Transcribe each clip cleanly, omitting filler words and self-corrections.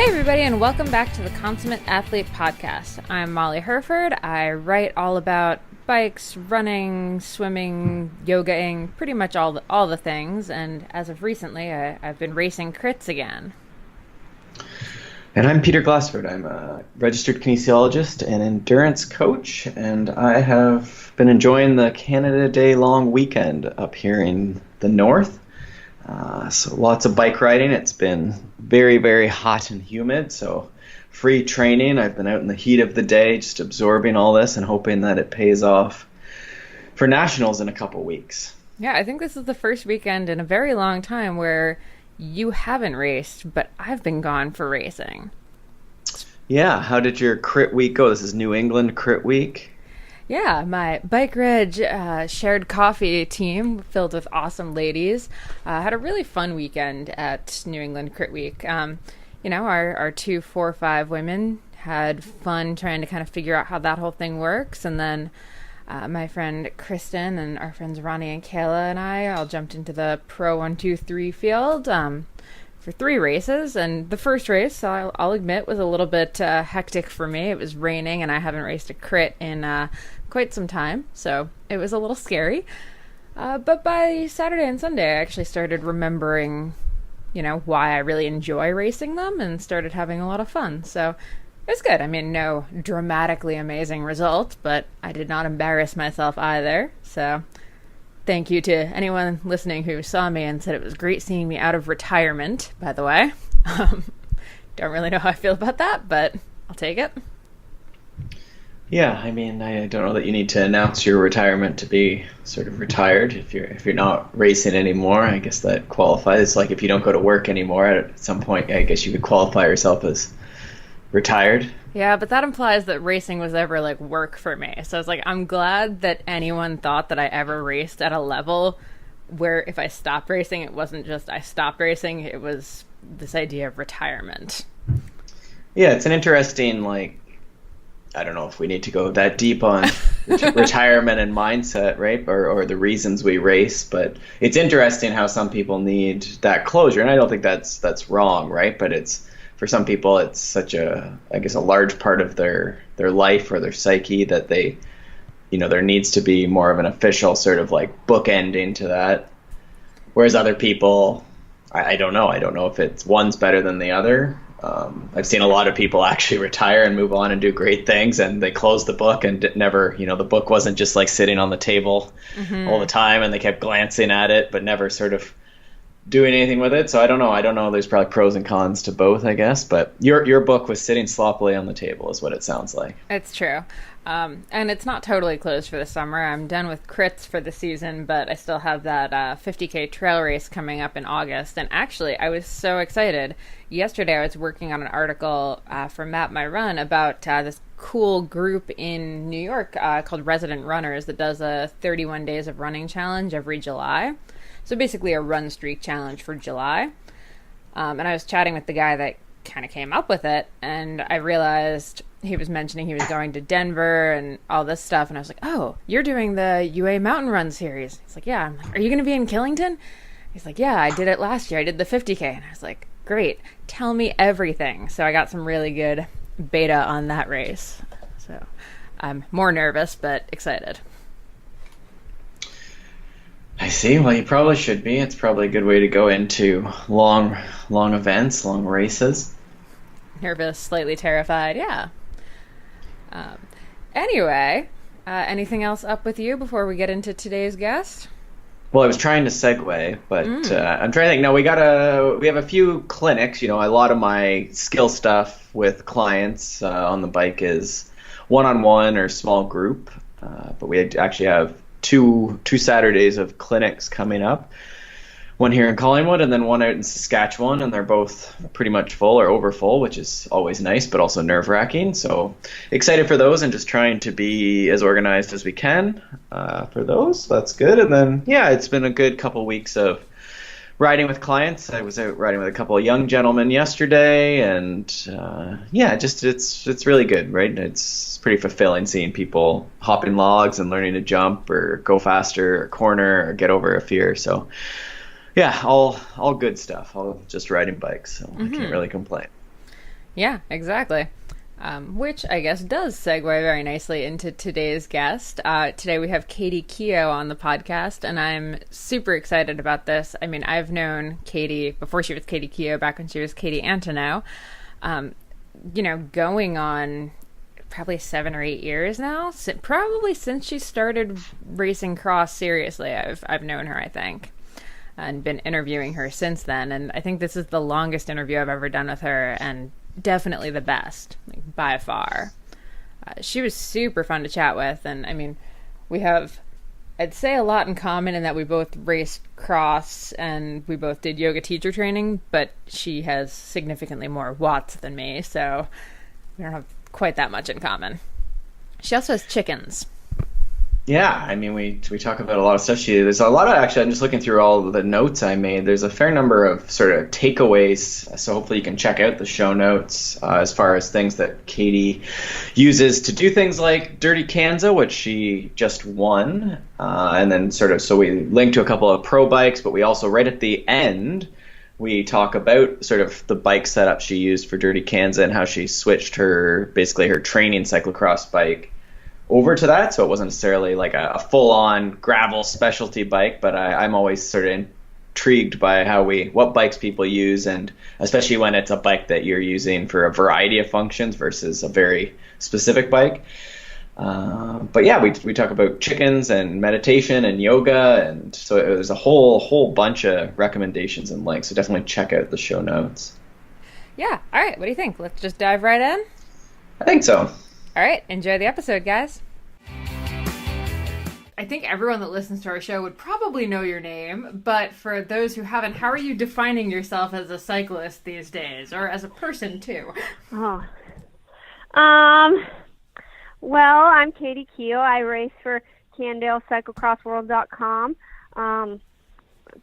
everybody, and welcome back to the Consummate Athlete Podcast. I'm Molly Herford. I write all about bikes, running, swimming, yogaing, pretty much all the things. And as of recently, I've been racing crits again. And I'm Peter Glassford. I'm a registered kinesiologist and endurance coach, and I have been enjoying the Canada Day long weekend up here in the north. So lots of bike riding. It's been very, very hot and humid, so free training. I've been out in the heat of the day just absorbing all this and hoping that it pays off for nationals in a couple weeks. Yeah, I think this is the first weekend in a very long time where you haven't raced, but I've been gone for racing. Yeah, how did your crit week go? This is New England Crit Week. Yeah, my Bike Reg shared coffee team filled with awesome ladies had a really fun weekend at New England Crit Week. Our 2, 4, 5 women had fun trying to kind of figure out how that whole thing works. And then my friend Kristen and our friends Ronnie and Kayla and I all jumped into the Pro 1, 2, 3 field for 3 races. And the first race, I'll admit, was a little bit hectic for me. It was raining and I haven't raced a crit in quite some time, so it was a little scary. But by Saturday and Sunday, I actually started remembering, why I really enjoy racing them and started having a lot of fun. So it was good. I mean, no dramatically amazing result, but I did not embarrass myself either. So thank you to anyone listening who saw me and said it was great seeing me out of retirement, by the way. Don't really know how I feel about that, but I'll take it. Yeah, I mean, I don't know that you need to announce your retirement to be sort of retired. If you're not racing anymore, I guess that qualifies. It's like if you don't go to work anymore, at some point, I guess you could qualify yourself as retired. Yeah, but that implies that racing was ever like work for me. So it's like, I'm glad that anyone thought that I ever raced at a level where if I stopped racing, it wasn't just I stopped racing, it was this idea of retirement. Yeah, it's an interesting, I don't know if we need to go that deep on retirement and mindset, right? Or the reasons we race, but it's interesting how some people need that closure, and I don't think that's wrong, right? But it's, for some people, it's such a large part of their life or their psyche that they, there needs to be more of an official sort of bookending to that. Whereas other people, I don't know. I don't know if it's one's better than the other. I've seen a lot of people actually retire and move on and do great things, and they close the book and never, the book wasn't just sitting on the table all the time, and they kept glancing at it but never sort of doing anything with it. So I don't know. There's probably pros and cons to both, I guess. But your book was sitting sloppily on the table is what it sounds like. It's true. And it's not totally closed for the summer. I'm done with crits for the season, but I still have that 50K trail race coming up in August. And actually, I was so excited. Yesterday, I was working on an article for Map My Run about this cool group in New York called Resident Runners that does a 31 days of running challenge every July. So basically a run streak challenge for July. And I was chatting with the guy that kind of came up with it, and I realized he was mentioning he was going to Denver and all this stuff, and I was like, oh, you're doing the UA Mountain Run series. He's like, yeah. I'm like, are you going to be in Killington? He's like, yeah, I did it last year. I did the 50K. And I was like, great. Tell me everything. So I got some really good beta on that race. So I'm more nervous, but excited. I see. Well, you probably should be. It's probably a good way to go into long events, long races. Nervous, slightly terrified, yeah. Anyway, anything else up with you before we get into today's guest? Well, I was trying to segue, but I'm trying to think. No, we have a few clinics. A lot of my skill stuff with clients on the bike is one-on-one or small group, but we actually have two Saturdays of clinics coming up. One here in Collingwood and then one out in Saskatchewan, and they're both pretty much full or over full, which is always nice, but also nerve-wracking. So excited for those and just trying to be as organized as we can for those. So that's good. And then, yeah, it's been a good couple weeks of riding with clients. I was out riding with a couple of young gentlemen yesterday, and it's really good, right? It's pretty fulfilling seeing people hop in logs and learning to jump or go faster or corner or get over a fear. So yeah, all good stuff. All just riding bikes, so I can't really complain. Yeah, exactly. Which I guess does segue very nicely into today's guest. Today we have Katie Keough on the podcast, and I'm super excited about this. I mean, I've known Katie before she was Katie Keough, back when she was Katie Antonneau. Going on probably 7 or 8 years now, probably since she started racing cross seriously. I've known her, I think, and been interviewing her since then. And I think this is the longest interview I've ever done with her, and definitely the best, like, by far. She was super fun to chat with, and I mean, we have, I'd say, a lot in common in that we both raced cross and we both did yoga teacher training, but she has significantly more watts than me, so we don't have quite that much in common. She also has chickens. Yeah, I mean, we talk about a lot of stuff. There's a lot of, actually, I'm just looking through all the notes I made. There's a fair number of sort of takeaways, so hopefully you can check out the show notes as far as things that Katie uses to do things like Dirty Kanza, which she just won, and then so we link to a couple of pro bikes, but we also, right at the end, we talk about sort of the bike setup she used for Dirty Kanza and how she switched her training cyclocross bike over to that, so it wasn't necessarily like a full-on gravel specialty bike, but I'm always sort of intrigued by what bikes people use, and especially when it's a bike that you're using for a variety of functions versus a very specific bike. But yeah, we talk about chickens and meditation and yoga, and so there's a whole bunch of recommendations and links, so definitely check out the show notes. Yeah, all right, what do you think? Let's just dive right in? I think so. All right, enjoy the episode, guys. I think everyone that listens to our show would probably know your name, but for those who haven't, how are you defining yourself as a cyclist these days, or as a person too? Well, I'm Katie Keough. I race for CyclocrossWorld.com,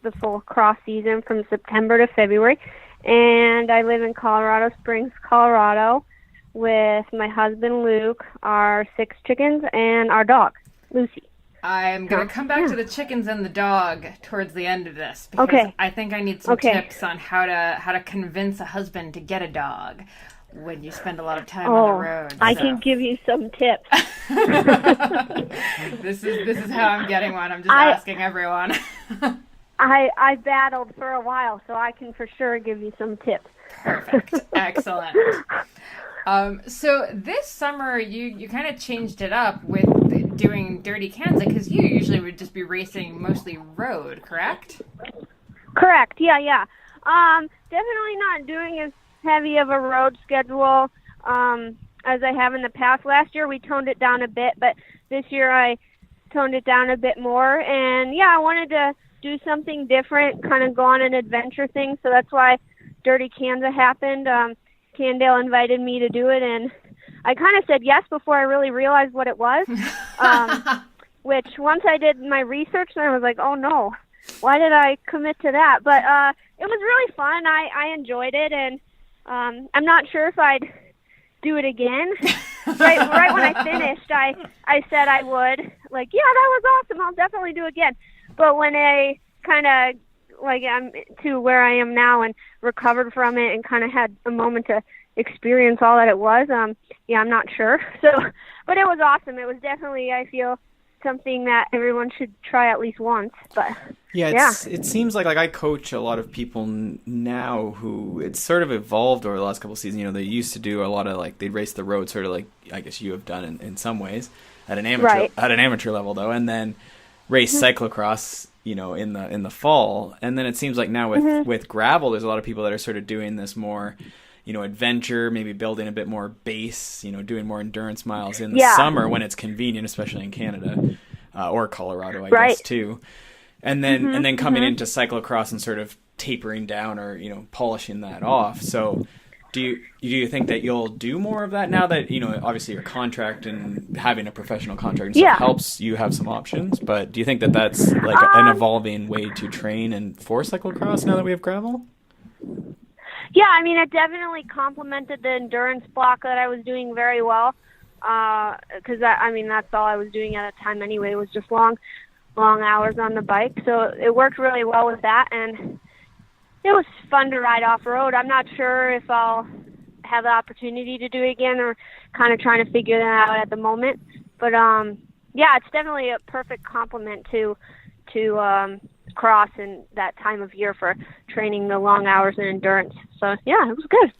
the full cross season from September to February, and I live in Colorado Springs, Colorado, with my husband, Luke, our 6 chickens, and our dog, Lucy. I'm going to come back to the chickens and the dog towards the end of this, because I think I need some tips on how to convince a husband to get a dog when you spend a lot of time on the road. I can give you some tips. This is how I'm getting one. I'm just asking everyone. I battled for a while, so I can for sure give you some tips. Perfect. Excellent. So this summer, you kind of changed it up with doing Dirty Kanza, because you usually would just be racing mostly road, correct? Correct, yeah. Definitely not doing as heavy of a road schedule as I have in the past. Last year we toned it down a bit, but this year I toned it down a bit more. And yeah, I wanted to do something different, kind of go on an adventure thing, so that's why Dirty Kanza happened. Candale invited me to do it, and I kind of said yes before I really realized what it was, which once I did my research, then I was like, oh no, why did I commit to that? But it was really fun. I enjoyed it, and I'm not sure if I'd do it again. right when I finished, I said I would. Like, yeah, that was awesome. I'll definitely do it again. But when I kind of, like, I'm to where I am now and recovered from it and kind of had a moment to experience all that it was, I'm not sure. So, but it was awesome. It was definitely, I feel, something that everyone should try at least once. But it seems like I coach a lot of people now who it's sort of evolved over the last couple of seasons. They used to do a lot of, like, they'd race the road, sort of like I guess you have done in some ways at an amateur level though, and then race cyclocross, in the fall. And then it seems like now with gravel, there's a lot of people that are sort of doing this more, adventure, maybe building a bit more base, doing more endurance miles in the summer when it's convenient, especially in Canada or Colorado, I guess too. And then coming into cyclocross and sort of tapering down or, polishing that off. So do you think that you'll do more of that now that, obviously your contract and having a professional contract and stuff helps you have some options, but do you think that that's like an evolving way to train and for cyclocross now that we have gravel? Yeah, I mean, it definitely complemented the endurance block that I was doing very well, because that's all I was doing at the time anyway, was just long hours on the bike, so it worked really well with that, and it was fun to ride off-road. I'm not sure if I'll have the opportunity to do it again, or kind of trying to figure that out at the moment. But yeah, it's definitely a perfect complement to cross in that time of year for training the long hours and endurance. So yeah, it was good.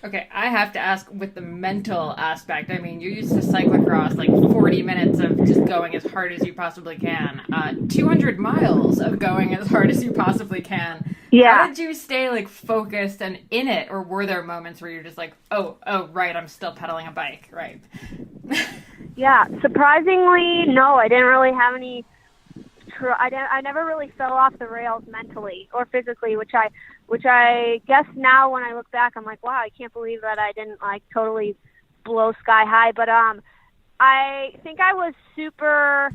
Okay, I have to ask with the mental aspect. I mean, you're used to cyclocross, like 40 minutes of just going as hard as you possibly can. 200 miles of going as hard as you possibly can. Yeah. How did you stay like focused and in it, or were there moments where you're just like, oh, right, I'm still pedaling a bike, right? Yeah, surprisingly, no, I didn't really have any. I never really fell off the rails mentally or physically, which I guess now when I look back, I'm like, wow, I can't believe that I didn't like totally blow sky high. But I think I was super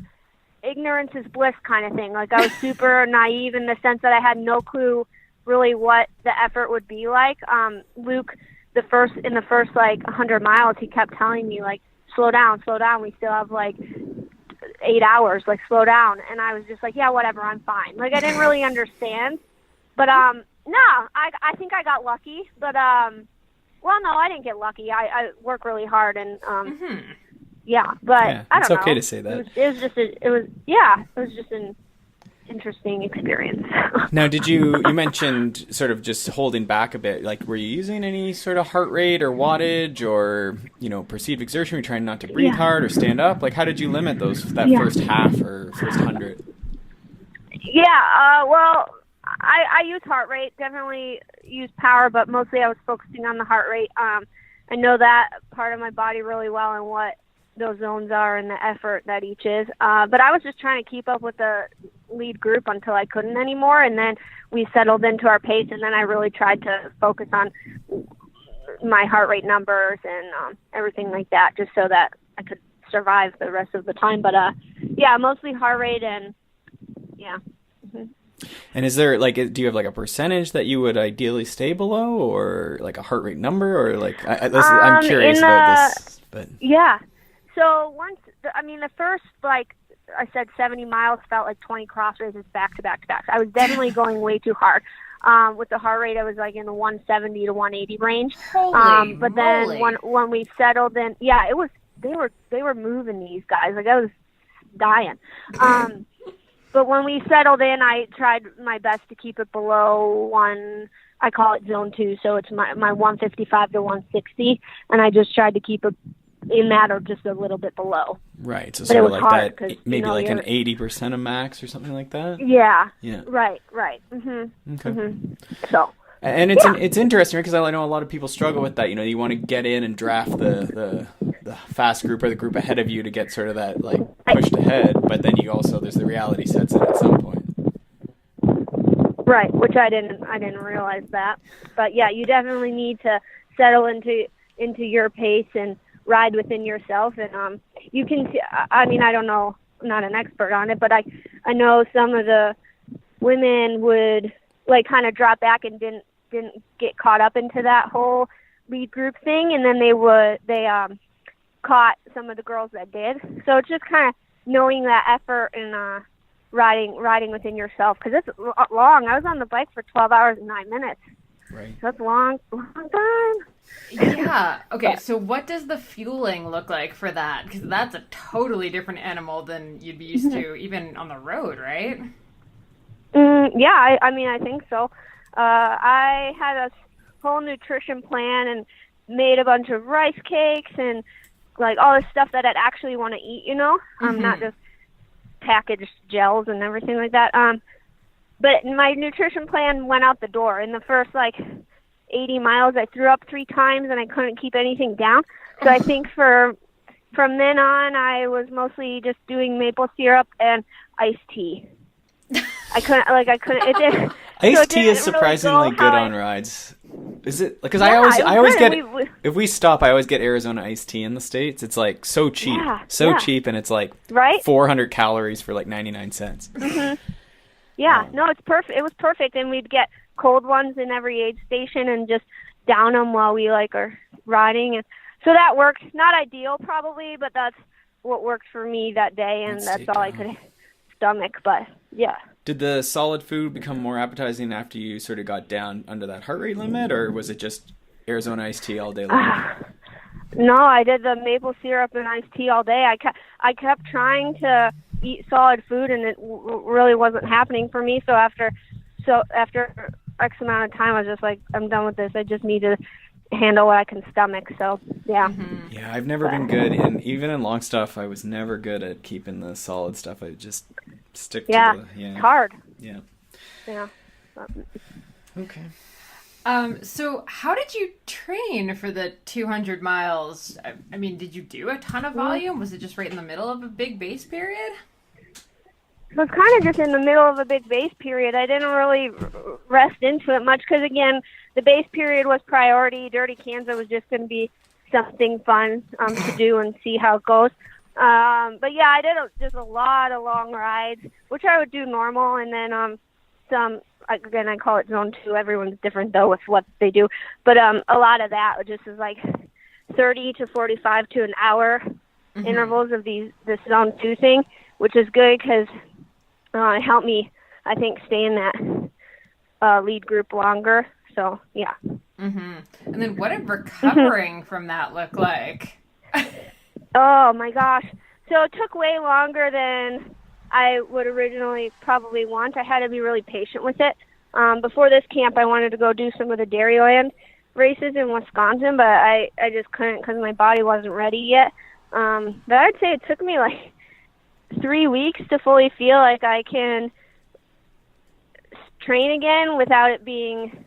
ignorance is bliss kind of thing. Like I was super naive in the sense that I had no clue really what the effort would be like. Luke, in the first like 100 miles, he kept telling me like, slow down. We still have like 8 hours, like slow down. And I was just like, yeah, whatever, I'm fine. Like I didn't really understand. But no, I think I got lucky. But well, no, I didn't get lucky. I work really hard and yeah, but Yeah, I don't know. it's okay to say that. It was just an interesting experience. Now, you mentioned sort of just holding back a bit, like were you using any sort of heart rate or wattage or, perceived exertion? Were you trying not to breathe hard or stand up? Like how did you limit that first half or first 100? Yeah, well, I use heart rate, definitely use power, but mostly I was focusing on the heart rate. I know that part of my body really well and what those zones are and the effort that each is. But I was just trying to keep up with the lead group until I couldn't anymore. And then we settled into our pace. And then I really tried to focus on my heart rate numbers and everything like that, just so that I could survive the rest of the time. But yeah, mostly heart rate and yeah. Mm-hmm. And is there do you have like a percentage that you would ideally stay below, or like a heart rate number, or like I'm curious about this, but yeah. So the first, like I said, 70 miles felt like 20 cross races back to back to back. I was definitely going way too hard. With the heart rate, I was like in the 170 to 180 range. But then when we settled in, yeah, they were moving these guys. Like I was dying. But when we settled in, I tried my best to keep it below I call it zone 2. So it's my 155 to 160. And I just tried to keep it in that or just a little bit below. Right. So sort of like that, maybe like an 80% of max or something like that? Yeah. Yeah. Right. Mm-hmm. Okay. Mm-hmm. So. And it's interesting because I know a lot of people struggle with that. You want to get in and draft the fast group or the group ahead of you to get sort of that like pushed ahead, but then there's the reality sets in at some point. Right, which I didn't realize that. But yeah, you definitely need to settle into your pace and ride within yourself. And you can I don't know, I'm not an expert on it, but I know some of the women would like kind of drop back and didn't get caught up into that whole lead group thing, and then they caught some of the girls that did. So it's just kind of knowing that effort and riding within yourself, because it's long. I was on the bike for 12 hours and 9 minutes. Right. That's a long time. Yeah. Okay, so what does the fueling look like for that? Because that's a totally different animal than you'd be used to even on the road, right? Yeah, I think so. I had a whole nutrition plan and made a bunch of rice cakes and like all this stuff that I'd actually want to eat, not just packaged gels and everything like that. But my nutrition plan went out the door. In the first 80 miles, I threw up 3 times and I couldn't keep anything down. So I think from then on, I was mostly just doing maple syrup and iced tea. I couldn't. It did. Iced tea is surprisingly good on rides. Is it? Because I always get if we stop, I always get Arizona iced tea in the States. It's like so cheap, cheap, and it's like 400 calories for like 99 cents. Mm-hmm. Yeah, no, it's perfect. It was perfect, and we'd get cold ones in every aid station and just down them while we are riding, and so that worked. Not ideal, probably, but that's what worked for me that day, and that's all I could stomach. But yeah. Did the solid food become more appetizing after you sort of got down under that heart rate limit, or was it just Arizona iced tea all day long? No, I did the maple syrup and iced tea all day. I kept trying to eat solid food, and it really wasn't happening for me. So after X amount of time, I was just like, I'm done with this. I just need to handle what I can stomach. So yeah. Mm-hmm. Yeah, I've never been good, and even in long stuff, I was never good at keeping the solid stuff. I just stick to the It's hard. Yeah. Yeah. Okay. So how did you train for the 200 miles? I mean, did you do a ton of volume? Was it just right in the middle of a big base period? It was kind of just in the middle of a big base period. I didn't really rest into it much because, again, the base period was priority. Dirty Kanza was just going to be something fun to do and see how it goes. But, yeah, I did just a lot of long rides, which I would do normal, and then some, again, I call it zone 2. Everyone's different, though, with what they do. But a lot of that just is like 30 to 45 to an hour intervals of this zone 2 thing, which is good because it helped me, I think, stay in that lead group longer. So, yeah. Mm-hmm. And then what did recovering from that look like? Oh, my gosh. So it took way longer than I would originally probably want. I had to be really patient with it. Before this camp, I wanted to go do some of the Dairyland races in Wisconsin, but I just couldn't because my body wasn't ready yet. But I'd say it took me like 3 weeks to fully feel like I can train again without it being,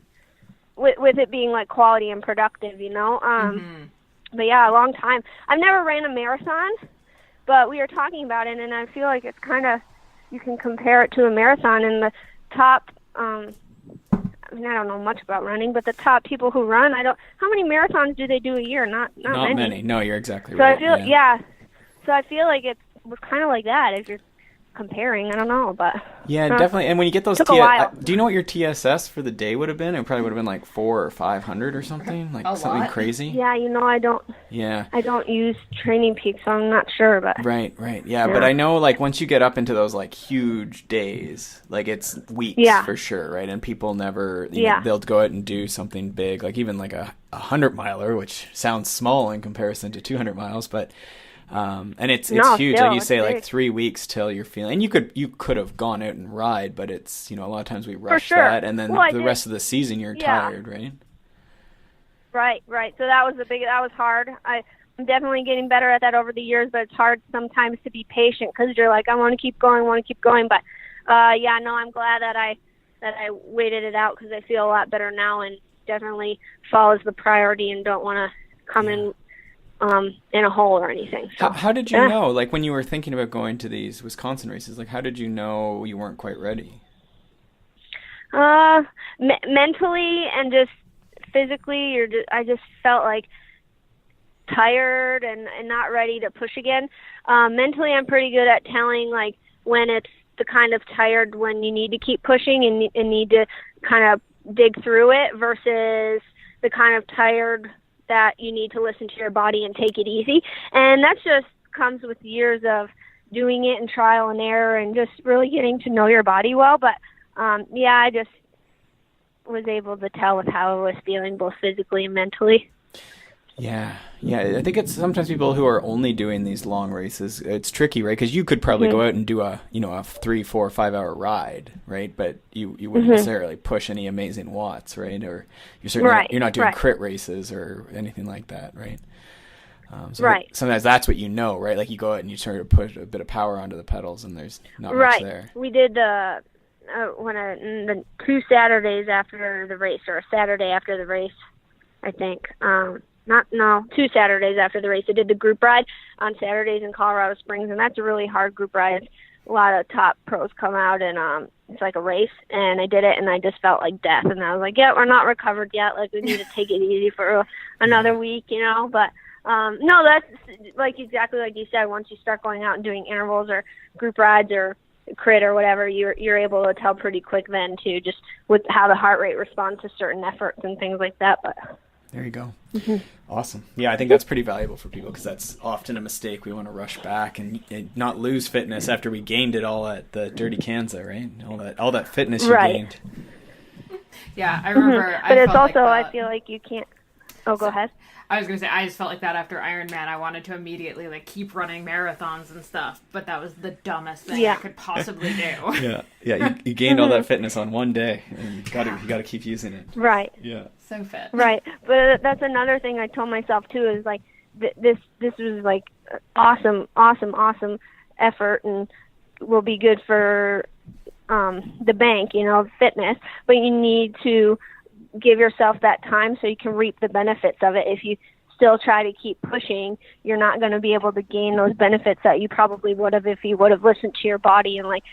with it being like quality and productive, you know? But yeah, a long time. I've never ran a marathon, but we were talking about it, and I feel like it's kind of, you can compare it to a marathon, and the top, I mean, I don't know much about running, but the top people who run, how many marathons do they do a year? Not many. No, you're exactly so right. I feel, so I feel like it was kind of like that if you're comparing. I don't know, but yeah, definitely. And when you get those, took a while. do you know what your TSS for the day would have been? It probably would have been like 400 or 500 or something, like something crazy. Yeah, you know, I don't use Training Peaks, so I'm not sure, but right, yeah. But I know, like, once you get up into those like huge days, like it's weeks for sure, right? And people never, you know, they'll go out and do something big, like even like a 100-miler, which sounds small in comparison to 200 miles, but. And it's huge, still, like you say, big. like 3 weeks till you're feeling. And you could have gone out and ride, but it's, you know, a lot of times we rush that, and then the rest of the season you're tired, right? Right. So that was hard. I'm definitely getting better at that over the years, but it's hard sometimes to be patient because you're like, I want to keep going. But I'm glad that I waited it out because I feel a lot better now, and definitely fall is the priority and don't want to come in a hole or anything. So, how did you know, like when you were thinking about going to these Wisconsin races, like how did you know you weren't quite ready? Mentally and just physically, I just felt like tired and not ready to push again. Mentally, I'm pretty good at telling like when it's the kind of tired when you need to keep pushing and need to kind of dig through it versus the kind of tired that you need to listen to your body and take it easy. And that just comes with years of doing it and trial and error and just really getting to know your body well. But, I just was able to tell with how I was feeling both physically and mentally. Yeah. I think it's sometimes people who are only doing these long races, it's tricky, right? Because you could probably go out and do a 3, 4, 5 hour ride, right? But you wouldn't necessarily push any amazing watts, right? Or you're certainly you're not doing crit races or anything like that, right? Sometimes that's what you know, right? Like you go out and you sort of put a bit of power onto the pedals, and there's not much there. We did the 2 Saturdays after the race, or a Saturday after the race, I think. 2 Saturdays after the race. I did the group ride on Saturdays in Colorado Springs, and that's a really hard group ride. A lot of top pros come out, and it's like a race, and I did it, and I just felt like death, and I was like, we're not recovered yet. Like, we need to take it easy for another week, you know, but no, that's like exactly like you said. Once you start going out and doing intervals or group rides or crit or whatever, you're able to tell pretty quick then, too, just with how the heart rate responds to certain efforts and things like that, but... There you go. Awesome. Yeah, I think that's pretty valuable for people because that's often a mistake. We want to rush back and not lose fitness after we gained it all at the Dirty Kanza, right? All that fitness you gained. Yeah, I remember. But it's also, I feel like you can't. Oh, go ahead. I was going to say, I just felt like that after Ironman. I wanted to immediately like keep running marathons and stuff, but that was the dumbest thing I could possibly do. Yeah. You gained all that fitness on one day, and you got to keep using it. Right. Yeah. So fit. Right. But that's another thing I told myself too, is like this was like awesome effort and will be good for the bank, fitness, but you need to give yourself that time so you can reap the benefits of it. If you still try to keep pushing, you're not going to be able to gain those benefits that you probably would have if you would have listened to your body and like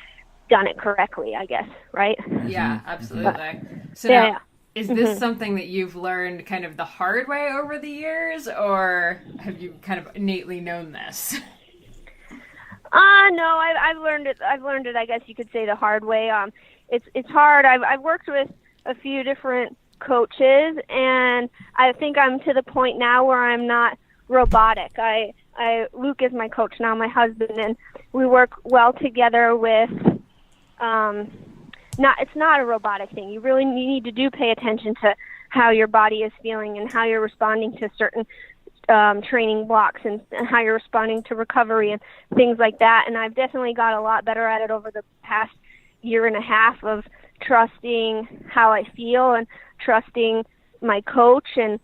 done it correctly, I guess, right? Yeah, absolutely. So yeah, now, is this something that you've learned kind of the hard way over the years, or have you kind of innately known this? No, I've learned it. I guess you could say the hard way. It's hard. I've worked with a few different coaches, and I think I'm to the point now where I'm not robotic. Luke is my coach now, my husband, and we work well together with. It's not a robotic thing. You need to pay attention to how your body is feeling and how you're responding to certain training blocks and how you're responding to recovery and things like that. And I've definitely got a lot better at it over the past year and a half of trusting how I feel and trusting my coach. And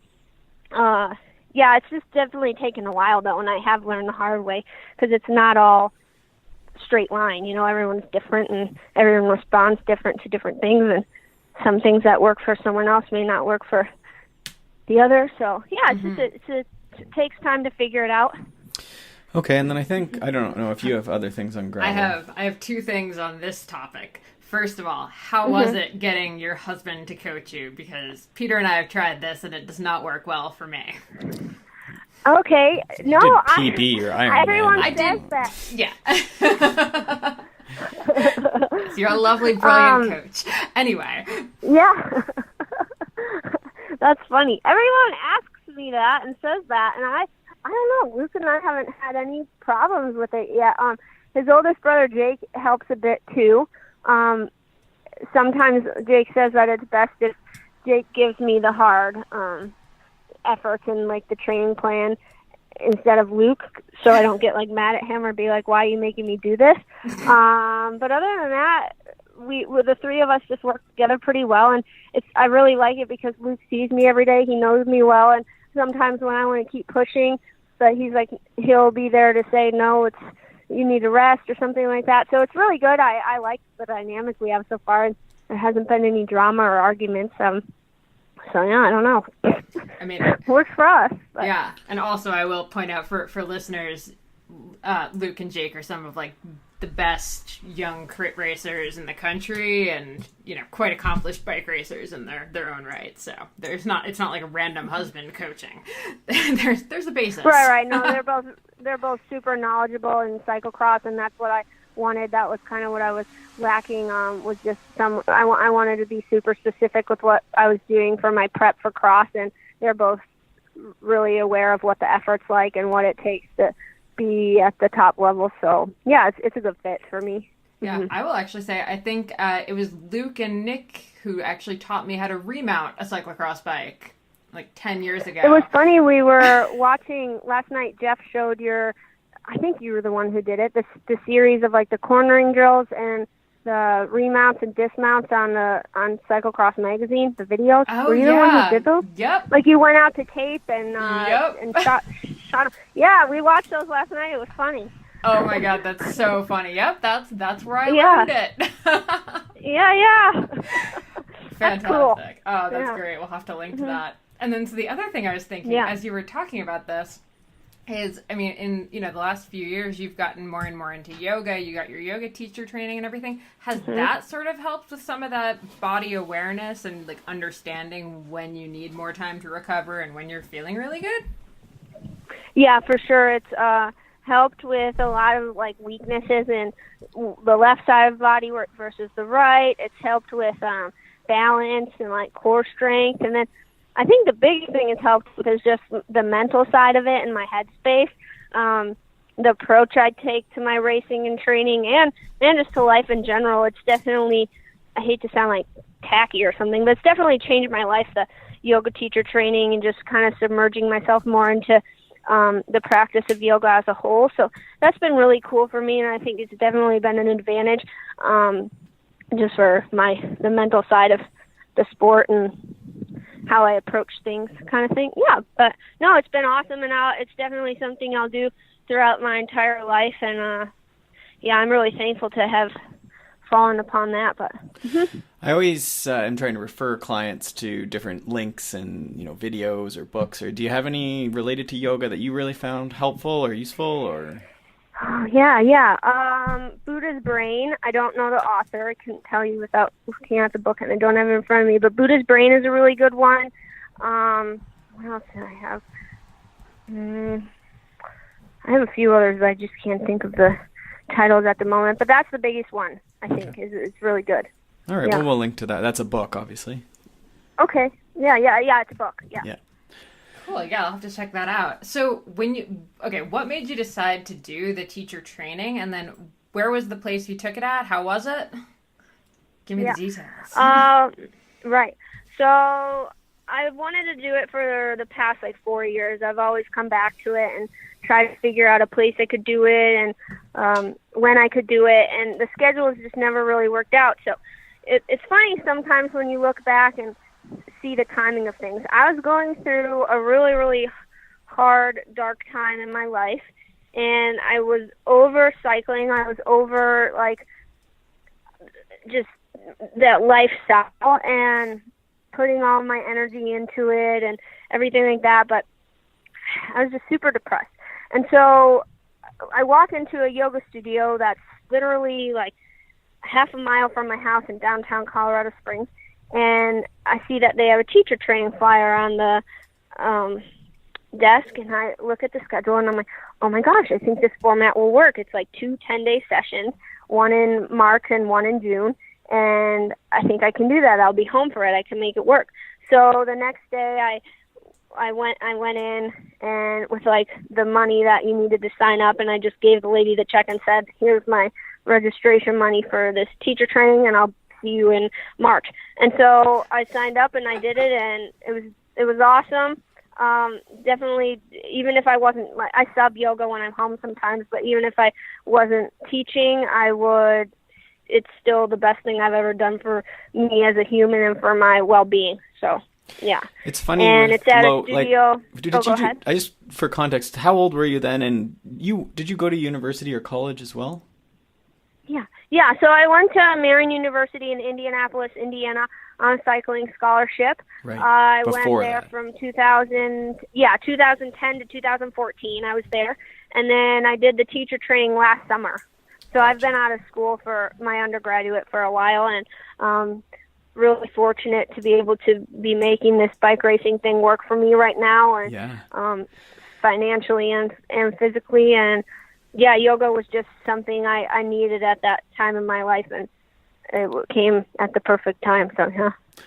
it's just definitely taken a while though, and I have learned the hard way because it's not all straight line. Everyone's different and everyone responds different to different things, and some things that work for someone else may not work for the other. So it takes time to figure it out. Okay, and then I don't know if you have other things on gravel. I have two things on this topic. First of all, how was it getting your husband to coach you? Because Peter and I have tried this, and it does not work well for me. Okay, no, you did PB or Ironman. Everyone says that. Yeah. So you're a lovely, brilliant coach. Anyway. Yeah. That's funny. Everyone asks me that and says that, and I don't know. Luke and I haven't had any problems with it yet. His oldest brother Jake helps a bit too. Sometimes Jake says that it's best if Jake gives me the hard efforts and like the training plan instead of Luke, so I don't get like mad at him or be like, why are you making me do this? But other than that, we the three of us just work together pretty well, and I really like it because Luke sees me every day. He knows me well, and sometimes when I want to keep pushing, but he'll be there to say, no, you need to rest or something like that. So it's really good. I like the dynamic we have so far, and there hasn't been any drama or arguments. So yeah, I don't know. I mean, works for us. But. Yeah, and also I will point out for listeners, Luke and Jake are some of like the best young crit racers in the country, and quite accomplished bike racers in their own right. So it's not like a random husband coaching. there's a basis. Right. No, they're both super knowledgeable in cyclocross, and that's what I wanted. That was kind of what I was lacking. Was just I wanted to be super specific with what I was doing for my prep for cross, and they're both really aware of what the effort's like and what it takes to be at the top level. So yeah, it's a good fit for me. Yeah, I will actually say I think it was Luke and Nick who actually taught me how to remount a cyclocross bike like 10 years ago. It was funny, we were watching last night, Jeff showed I think you were the one who did it, the series of like the cornering drills and the remounts and dismounts on Cyclocross magazine, the videos. Oh, were you the one who did those? Yep. Like you went out to tape and shot. Yeah, we watched those last night. It was funny. Oh my God, that's so funny. Yep, that's where I learned it. Yeah. Fantastic. Cool. Oh, that's great. We'll have to link to that. And then so the other thing I was thinking as you were talking about this is, I mean, in the last few years, you've gotten more and more into yoga. You got your yoga teacher training and everything. Has that sort of helped with some of that body awareness and like understanding when you need more time to recover and when you're feeling really good? Yeah, for sure. It's helped with a lot of like weaknesses in the left side of the body versus the right. It's helped with balance and like core strength, and then I think the big thing it's helped with is just the mental side of it and my headspace, the approach I take to my racing and training and just to life in general. It's definitely I hate to sound like tacky or something, but it's definitely changed my life, the yoga teacher training and just kind of submerging myself more into the practice of yoga as a whole. So that's been really cool for me, and I think it's definitely been an advantage just for the mental side of the sport and how I approach things kind of thing. Yeah, but no, it's been awesome, and it's definitely something I'll do throughout my entire life, and yeah, I'm really thankful to have fallen upon that. But I always am trying to refer clients to different links and videos or books. Or do you have any related to yoga that you really found helpful or useful? Or Buddha's Brain. I don't know the author. I couldn't tell you without looking at the book, and I don't have it in front of me. But Buddha's Brain is a really good one. What else did I have? I have a few others, but I just can't think of the titles at the moment. But that's the biggest one, I think. It's really good. All right, well, we'll link to that. That's a book, obviously. Okay. Yeah, it's a book. Yeah. Cool, yeah, I'll have to check that out. So what made you decide to do the teacher training, and then where was the place you took it at? How was it? Give me the details. Right. So I wanted to do it for the past 4 years. I've always come back to it and tried to figure out a place I could do it and when I could do it, and the schedule has just never really worked out. So it's funny sometimes when you look back and see the timing of things. I was going through a really, really hard, dark time in my life, and I was over cycling. I was over just that lifestyle and putting all my energy into it and everything like that, but I was just super depressed. And so I walk into a yoga studio that's literally half a mile from my house in downtown Colorado Springs, and I see that they have a teacher training flyer on the desk, and I look at the schedule, and I'm like, oh my gosh, I think this format will work. It's 2 10-day sessions, one in March and one in June, and I think I can do that. I'll be home for it. I can make it work. So the next day I went in and with the money that you needed to sign up, and I just gave the lady the check and said, here's my registration money for this teacher training, and I'll see you in March. And so I signed up and I did it, and it was awesome. Definitely, even if I wasn't, I sub yoga when I'm home sometimes, but even if I wasn't teaching, it's still the best thing I've ever done for me as a human and for my well-being. So yeah, it's funny. And it's at a studio. Go ahead. I just, for context, how old were you then? And did you go to university or college as well? Yeah. So I went to Marion University in Indianapolis, Indiana, on a cycling scholarship. Right. I went there from 2010 to 2014. I was there, and then I did the teacher training last summer. So I've been out of school for my undergraduate for a while, and really fortunate to be able to be making this bike racing thing work for me right now, and financially and physically. And yeah, yoga was just something I needed at that time in my life, and it came at the perfect time. So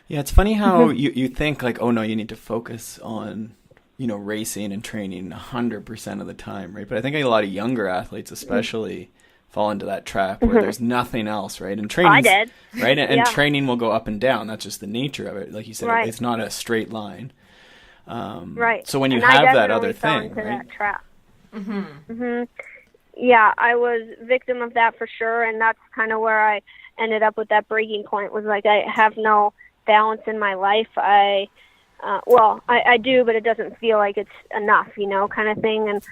yeah, it's funny how you think oh no, you need to focus on racing and training 100% of the time, right? But I think a lot of younger athletes, especially, fall into that trap where there's nothing else, right? And training, I did, right? And training will go up and down. That's just the nature of it. Like you said, right. It's not a straight line. Right. So when you have that other thing, right? That trap. Yeah, I was victim of that for sure, and that's kind of where I ended up with that breaking point. Was I have no balance in my life. I do, but it doesn't feel like it's enough, kind of thing. And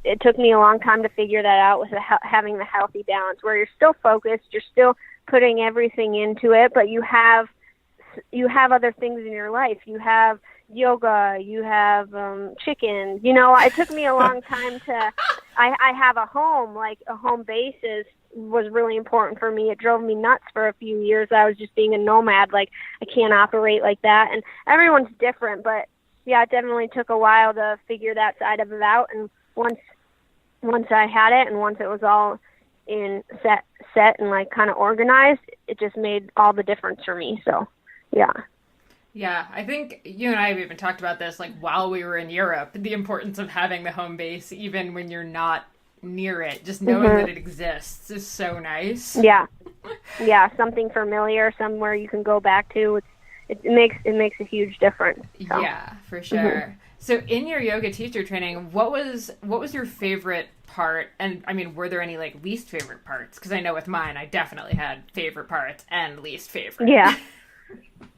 it took me a long time to figure that out with having the healthy balance, where you're still focused, you're still putting everything into it, but you have other things in your life. You have yoga, you have chicken. It took me a long time to. I have a home, a home base was really important for me. It drove me nuts for a few years. I was just being a nomad. I can't operate like that. And everyone's different, but yeah, it definitely took a while to figure that side of it out. And once I had it, and once it was all in set and kind of organized, it just made all the difference for me. So yeah. Yeah, I think you and I have even talked about this while we were in Europe, the importance of having the home base, even when you're not near it. Just knowing that it exists is so nice. Yeah. Yeah, something familiar, somewhere you can go back to. It makes a huge difference. So. Yeah, for sure. So in your yoga teacher training, what was your favorite part? And I mean, were there any like least favorite parts? Because I know with mine, I definitely had favorite parts and least favorite. Yeah.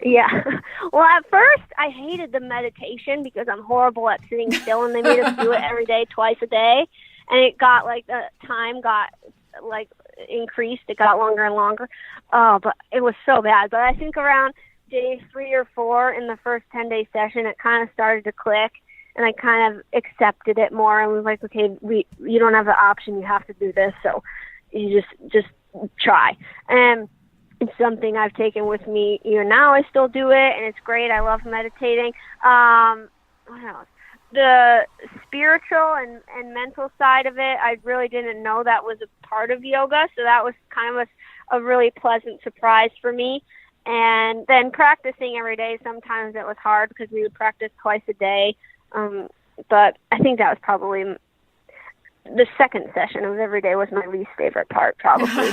Yeah. Well, at first, I hated the meditation because I'm horrible at sitting still, and they made us do it every day, twice a day. And it got like the time got like increased. It got longer and longer. Oh, but it was so bad. But I think around day 3 or 4 in the first 10-day session, it kind of started to click, and I kind of accepted it more and was like, okay, you don't have the option. You have to do this. So you just try. And it's something I've taken with me. Now I still do it, and it's great. I love meditating. What else? The spiritual and mental side of it, I really didn't know that was a part of yoga, so that was kind of a really pleasant surprise for me. And then practicing every day, sometimes it was hard because we would practice twice a day. But I think that was probably the second session of every day was my least favorite part, probably.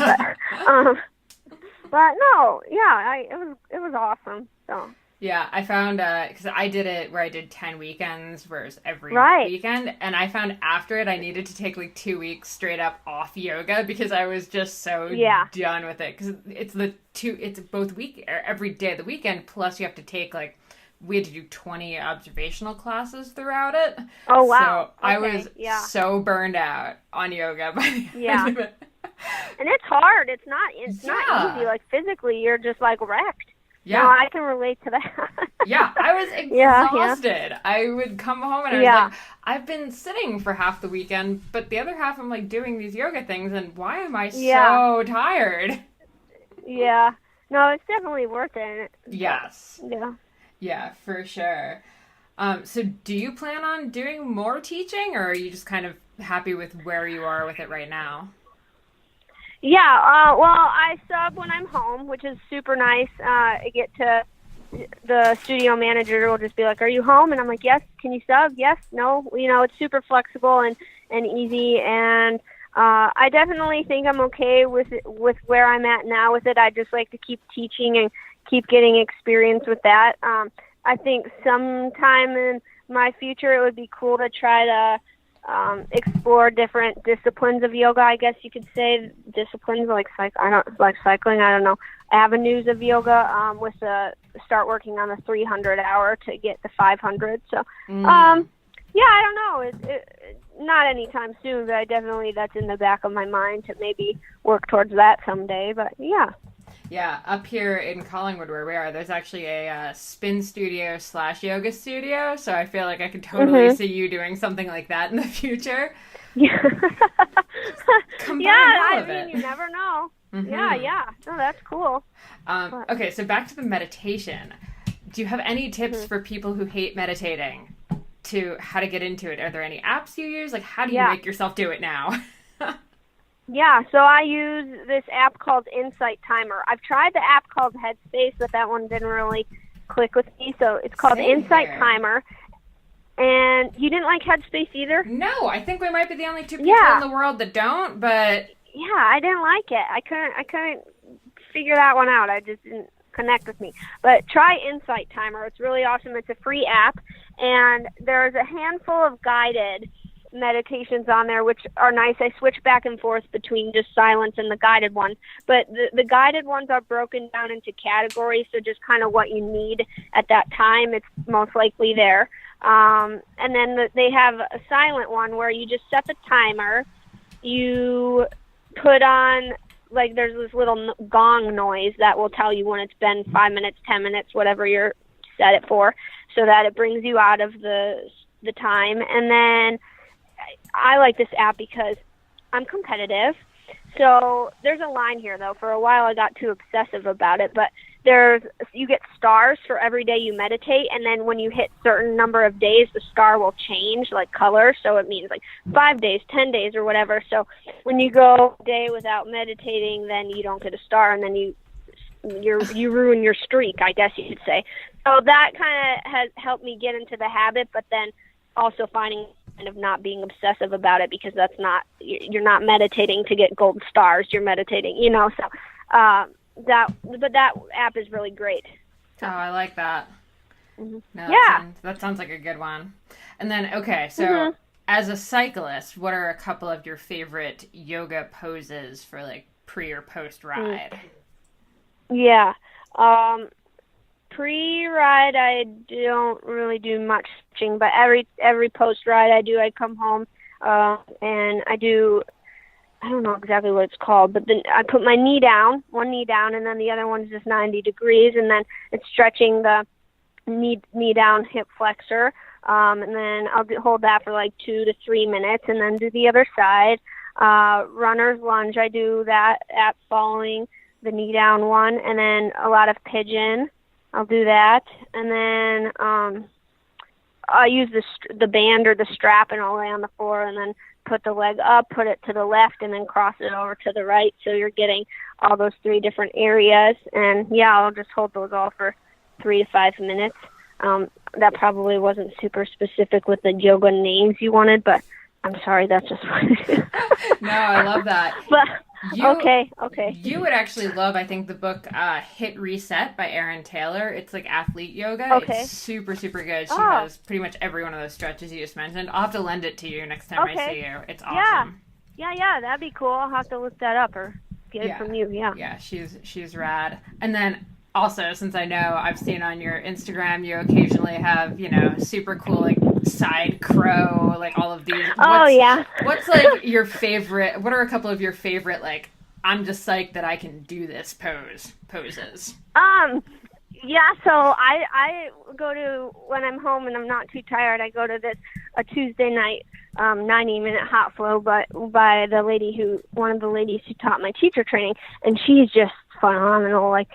But no, yeah, it was awesome. So. Yeah, I found, because I did it where I did 10 weekends, whereas every weekend, and I found after it I needed to take like 2 weeks straight up off yoga because I was just so done with it. Because it's both every day of the weekend, plus you have to take like, we had to do 20 observational classes throughout it. Oh, wow. So I was so burned out on yoga by the end of it. And it's hard. It's not easy. Like physically, you're just like wrecked. Yeah, no, I can relate to that. Yeah, I was exhausted. I would come home and I was like, I've been sitting for half the weekend, but the other half I'm like doing these yoga things, and why am I so tired? Yeah. No, it's definitely worth it. Yes. Yeah. Yeah, for sure. So do you plan on doing more teaching, or are you just kind of happy with where you are with it right now? Yeah, well, I sub when I'm home, which is super nice. I get to, the studio manager will just be like, are you home? And I'm like, yes. Can you sub? Yes. No. It's super flexible and easy. And I definitely think I'm okay with where I'm at now with it. I just like to keep teaching and keep getting experience with that. I think sometime in my future it would be cool to try to explore different disciplines of yoga. I guess you could say disciplines like cycling. I don't know, avenues of yoga. Start working on the 300 hour to get the 500. So, I don't know. It not anytime soon, but that's in the back of my mind to maybe work towards that someday. But yeah. Yeah, up here in Collingwood where we are, there's actually a spin studio / yoga studio, so I feel like I could totally see you doing something like that in the future. Yeah. I mean, you never know. Mm-hmm. Yeah. No, that's cool. Okay, so back to the meditation. Do you have any tips for people who hate meditating to how to get into it? Are there any apps you use? Like, how do you make yourself do it now? Yeah, so I use this app called Insight Timer. I've tried the app called Headspace, but that one didn't really click with me. So it's called Insight Timer. And you didn't like Headspace either? No, I think we might be the only two people in the world that don't, but... Yeah, I didn't like it. I couldn't figure that one out. I just didn't connect with me. But try Insight Timer. It's really awesome. It's a free app, and there's a handful of guided meditations on there which are nice. I switch back and forth between just silence and the guided ones, but the guided ones are broken down into categories, so just kind of what you need at that time, it's most likely there. And then they have a silent one where you just set the timer, you put on, like, there's this little gong noise that will tell you when it's been 5 minutes, 10 minutes, whatever you're set it for, so that it brings you out of the time. And then I like this app because I'm competitive. So there's a line here, though. For a while, I got too obsessive about it. But you get stars for every day you meditate. And then when you hit certain number of days, the star will change, like color. So it means like 5 days, 10 days, or whatever. So when you go a day without meditating, then you don't get a star. And then you ruin your streak, I guess you could say. So that kind of has helped me get into the habit. But then also finding kind of not being obsessive about it, because you're not meditating to get gold stars. You're meditating, so that app is really great. Oh, I like that. Mm-hmm. No, that sounds like a good one. And then, okay, so as a cyclist, what are a couple of your favorite yoga poses for like pre or post ride? Yeah. Pre-ride, I don't really do much stretching, but every post-ride I come home, and I don't know exactly what it's called, but then I put my one knee down, and then the other one's just 90 degrees, and then it's stretching the knee down hip flexor, and then I'll hold that for like 2 to 3 minutes, and then do the other side. Runner's lunge, I do that at following the knee down one, and then a lot of pigeon. I'll do that, and then I use the band or the strap, and I'll lay on the floor, and then put the leg up, put it to the left, and then cross it over to the right. So you're getting all those 3 different areas, and I'll just hold those all for 3 to 5 minutes. That probably wasn't super specific with the yoga names you wanted, but I'm sorry, that's just what it is. No, I love that. But okay. You would actually love, I think, the book Hit Reset by Erin Taylor. It's like athlete yoga. Okay. It's super, super good. She has pretty much every one of those stretches you just mentioned. I'll have to lend it to you next time I see you. It's awesome. Yeah, that'd be cool. I'll have to look that up or get it from you. Yeah, she's rad. And then also, since I know I've seen on your Instagram, you occasionally have, super cool, like, side crow, like all of these. What's like your favorite, what are a couple of your favorite, like, I'm just psyched that I can do this poses? So I go to, when I'm home and I'm not too tired, I go to a Tuesday night 90-minute hot flow by one of the ladies who taught my teacher training, and she's just phenomenal, like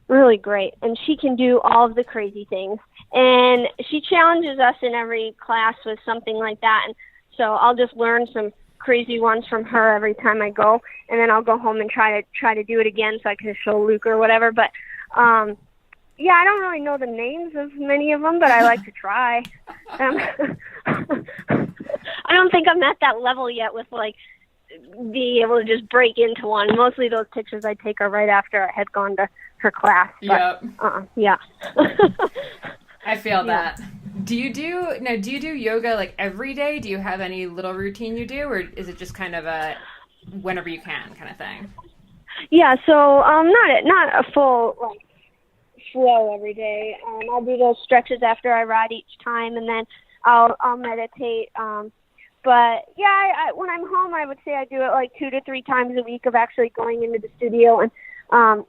really great, and she can do all of the crazy things, and she challenges us in every class with something like that, and so I'll just learn some crazy ones from her every time I go, and then I'll go home and try to do it again so I can show Luke or whatever. But I don't really know the names of many of them, but I like to try. I don't think I'm at that level yet with like being able to just break into one. Mostly those pictures I take are right after I had gone to her class. But, yep. I feel that. Do you do yoga like every day? Do you have any little routine you do, or is it just kind of a whenever you can kind of thing? Yeah, so not a full like flow every day. I'll do those stretches after I ride each time, and then I'll meditate. But yeah, when I'm home, I would say I do it like 2 to 3 times a week of actually going into the studio and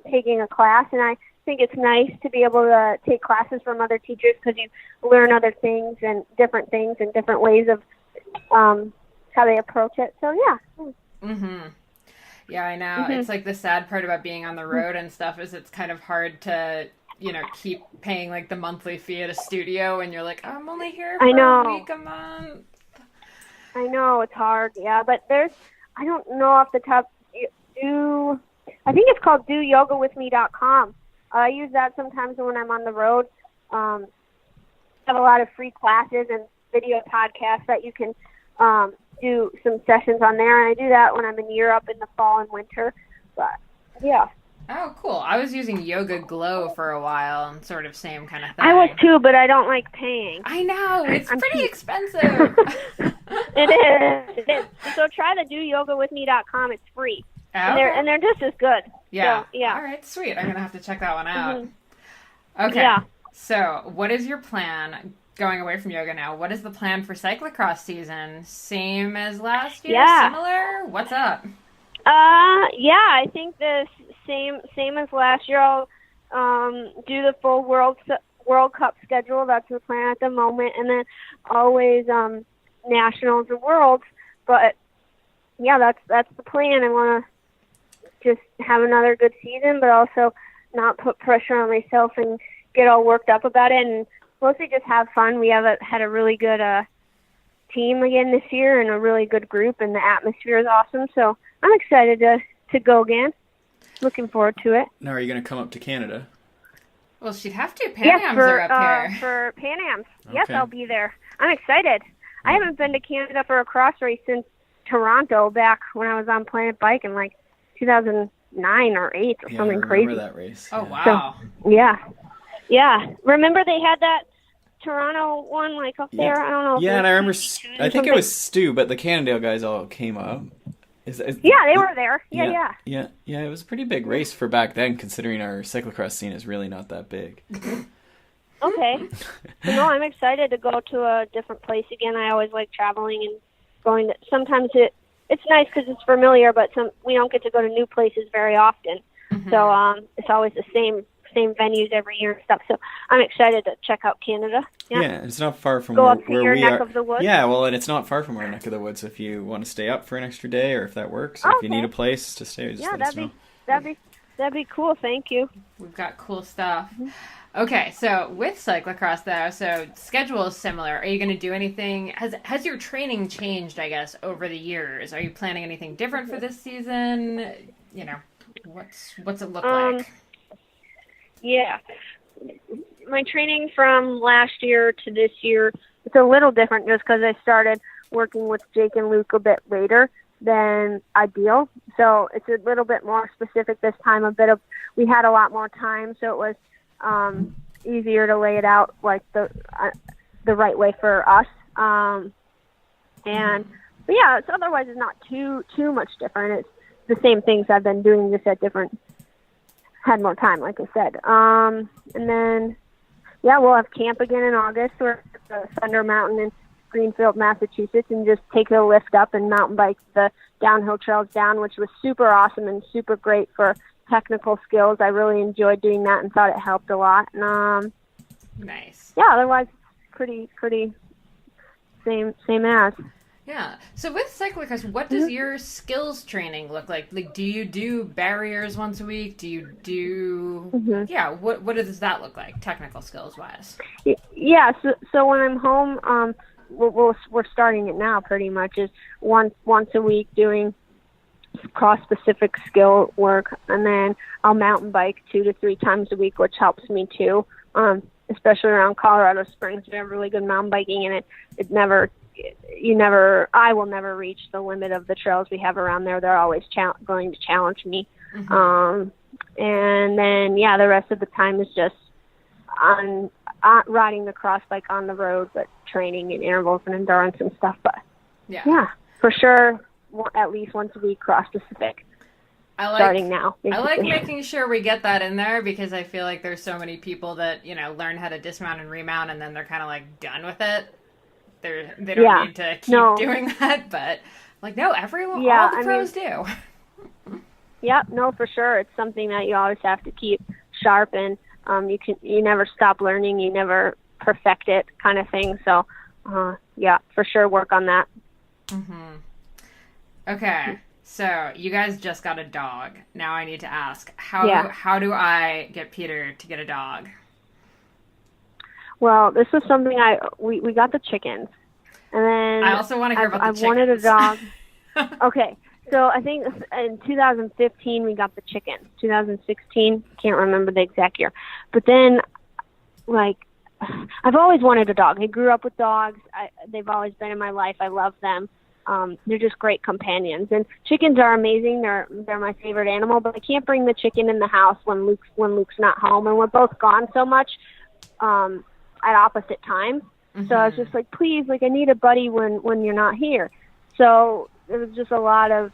taking a class. And I think it's nice to be able to take classes from other teachers because you learn other things and different ways of how they approach it. So yeah. Mhm. Yeah, I know. It's like the sad part about being on the road and stuff is it's kind of hard to, keep paying like the monthly fee at a studio and you're like, I'm only here for a week a month. I know, it's hard, yeah, but I don't know off the top, I think it's called doyogawithme.com. I use that sometimes when I'm on the road. I have a lot of free classes and video podcasts that you can do some sessions on there, and I do that when I'm in Europe in the fall and winter, but yeah. Oh, cool. I was using Yoga Glow for a while and sort of same kind of thing. I was too, but I don't like paying. I know. It's pretty expensive. It is. So try the doyogawithme.com. It's free. Oh, and they're just as good. Yeah. So, yeah. All right, sweet. I'm going to have to check that one out. Mm-hmm. Okay. Yeah. So what is your plan going away from yoga now? What is the plan for cyclocross season? Same as last year? Yeah. Similar? What's up? I think the same as last year. I'll do the full World Cup schedule. That's the plan at the moment, and then always nationals and worlds. But yeah, that's the plan. I want to just have another good season, but also not put pressure on myself and get all worked up about it, and mostly just have fun. We had a really good team again this year and a really good group, and the atmosphere is awesome. So I'm excited to go again. Looking forward to it. Now, are you going to come up to Canada? Well, she'd have to. Pan Ams are up here. For Pan Ams. Okay. Yes, I'll be there. I'm excited. I haven't been to Canada for a cross race since Toronto, back when I was on Planet Bike in like 2009 or 8 or something crazy. I remember that race. Oh, wow. So, yeah. Remember they had that Toronto one like up there? I don't know. Yeah, and I remember, I think it was Stu, but the Cannondale guys all came up. Yeah, they were there. Yeah. Yeah, it was a pretty big race for back then, considering our cyclocross scene is really not that big. Okay. So, no, I'm excited to go to a different place again. I always like traveling and going to, sometimes it's nice because it's familiar, but we don't get to go to new places very often. Mm-hmm. So it's always the same venues every year and stuff. So I'm excited to check out Canada. Yeah, it's not far from go where, up to where your we neck are. Of the woods. Yeah, well, and it's not far from our neck of the woods. If you want to stay up for an extra day, or if that works, or if you need a place to stay, just let us know. That'd be cool. Thank you. We've got cool stuff. Okay, so with cyclocross though, so schedule is similar. Are you going to do anything? Has your training changed, I guess, over the years? Are you planning anything different for this season? You know, what's it look like? Yeah, my training from last year to this year, it's a little different just because I started working with Jake and Luke a bit later than ideal. So it's a little bit more specific this time. We had a lot more time, so it was easier to lay it out like the right way for us. But yeah, otherwise it's not too much different. It's the same things I've been doing, just at had more time, like I said. And then we'll have camp again in August. We're at the Thunder Mountain in Greenfield, Massachusetts, and just take a lift up and mountain bike the downhill trails down, which was super awesome and super great for technical skills. I really enjoyed doing that and thought it helped a lot. Nice. Yeah, otherwise pretty same as. Yeah. So with cyclocross, what does your skills training look like? Like, do you do barriers once a week? Do you do what does that look like, technical skills wise? Yeah, so when I'm home, we're starting it now pretty much, is once a week doing cross-specific skill work, and then I'll mountain bike 2 to 3 times a week, which helps me too, especially around Colorado Springs. We have really good mountain biking, and I will never reach the limit of the trails we have around there. They're always going to challenge me. Mm-hmm. And then, the rest of the time is just on riding the cross bike on the road, but training in intervals and endurance and stuff. But yeah, for sure, at least once a week, cross specific. Starting now. Basically. I like making sure we get that in there, because I feel like there's so many people that, learn how to dismount and remount, and then they're kind of like done with it. They don't need to keep doing that, but no, everyone, all the pros do. Yeah, no, for sure. It's something that you always have to keep sharp, and you never stop learning, you never perfect it, kind of thing. So, for sure, work on that. Mm-hmm. Okay, so you guys just got a dog. Now I need to ask, how do I get Peter to get a dog? Well, this was something we got the chickens, and then I also want to hear about the chickens. I wanted a dog. Okay, so I think in 2015 we got the chickens. 2016, can't remember the exact year, but then I've always wanted a dog. I grew up with dogs. They've always been in my life. I love them. They're just great companions, and chickens are amazing. They're my favorite animal, but I can't bring the chicken in the house when Luke's not home, and we're both gone so much. At opposite times. Mm-hmm. So I was just like, please, I need a buddy when you're not here. So it was just a lot of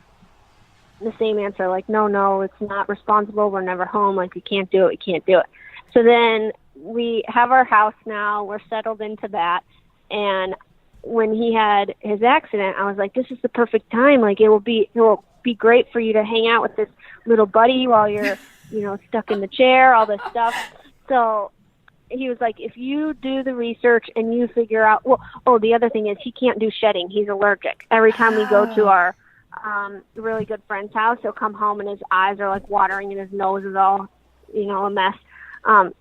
the same answer, no, it's not responsible, we're never home, we can't do it. So then we have our house now, we're settled into that, and when he had his accident, I was like, this is the perfect time, it will be great for you to hang out with this little buddy while you're, stuck in the chair, all this stuff. So he was like, if you do the research and you figure out, the other thing is he can't do shedding. He's allergic. Every time we go to our really good friend's house, he'll come home and his eyes are watering and his nose is all, a mess. So